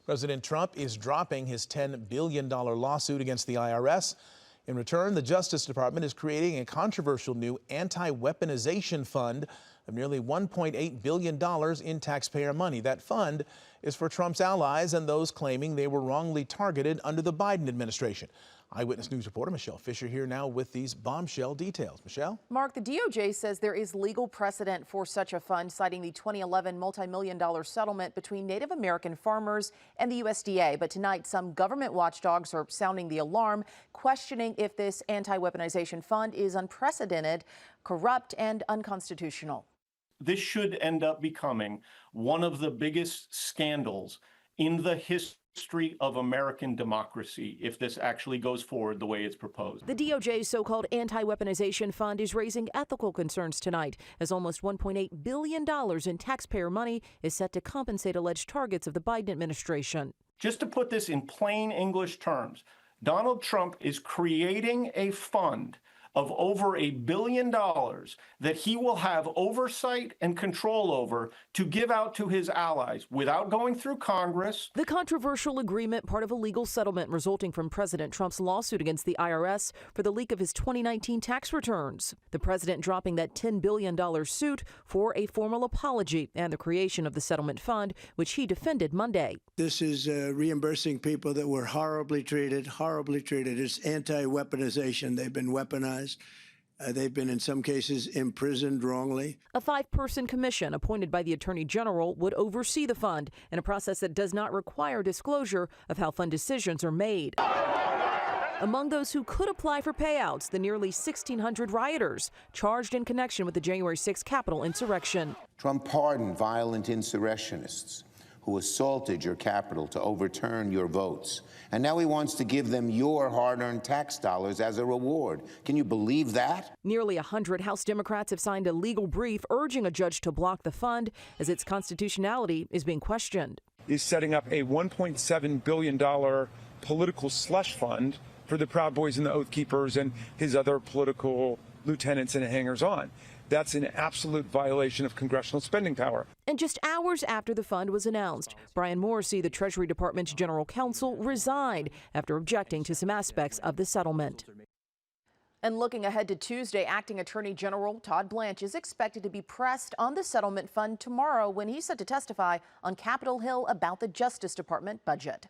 President Trump is dropping his $10 billion lawsuit against the IRS. In return, the Justice Department is creating a controversial new Anti-Weaponization Fund of nearly $1.8 billion in taxpayer money. That fund is for Trump's allies and those claiming they were wrongly targeted under the Biden administration. Eyewitness News reporter Michelle Fisher here now with these bombshell details. Michelle? Mark, the DOJ says there is legal precedent for such a fund, citing the 2011 multi-million-dollar settlement between Native American farmers and the USDA. But tonight, some government watchdogs are sounding the alarm, questioning if this anti-weaponization fund is unprecedented, corrupt, and unconstitutional. This should end up becoming one of the biggest scandals in the history of American democracy if this actually goes forward the way it's proposed. The DOJ's so-called anti-weaponization fund is raising ethical concerns tonight, as almost $1.8 billion in taxpayer money is set to compensate alleged targets of the Biden administration. Just to put this in plain English terms, Donald Trump is creating a fund of over $1 billion that he will have oversight and control over to give out to his allies without going through Congress. The controversial agreement, part of a legal settlement resulting from President Trump's lawsuit against the IRS for the leak of his 2019 tax returns. The president dropping that $10 billion suit for a formal apology and the creation of the settlement fund, which he defended Monday. This is reimbursing people that were horribly treated. It's anti-weaponization. They've been weaponized. They've been, in some cases, imprisoned wrongly. A 5-person commission appointed by the Attorney General would oversee the fund in a process that does not require disclosure of how fund decisions are made. Among those who could apply for payouts, the nearly 1,600 rioters charged in connection with the January 6th Capitol insurrection. Trump pardoned violent insurrectionists who assaulted your Capitol to overturn your votes. And now he wants to give them your hard-earned tax dollars as a reward. Can you believe that? Nearly 100 House Democrats have signed a legal brief urging a judge to block the fund as its constitutionality is being questioned. Is setting up a $1.7 billion political slush fund for the Proud Boys and the Oath Keepers and his other political lieutenants and hangers-on. That's an absolute violation of congressional spending power. And just hours after the fund was announced, Brian Morrissey, the Treasury Department's general counsel, resigned after objecting to some aspects of the settlement. And looking ahead to Tuesday, Acting Attorney General Todd Blanche is expected to be pressed on the settlement fund tomorrow when he's set to testify on Capitol Hill about the Justice Department budget.